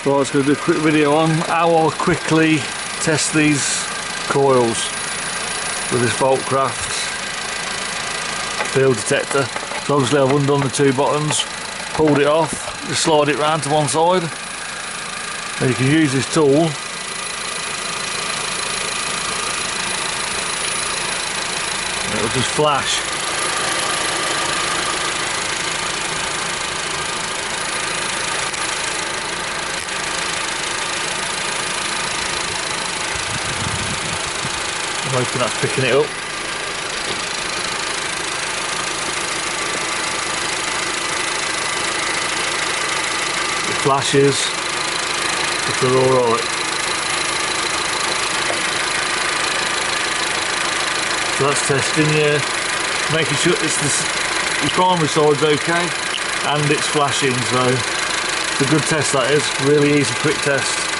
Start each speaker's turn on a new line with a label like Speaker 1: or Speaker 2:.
Speaker 1: Right, let's go do a quick video on how I'll quickly test these coils with this Voltcraft field detector. So obviously I've undone the two buttons, pulled it off, just slide it round to one side. Then you can use this tool and it'll just flash. I'm hoping that's picking it up. It flashes, but they're alright. So that's testing, yeah. Making sure the primary side's okay and it's flashing, so it's a good test that is. Really easy, quick test.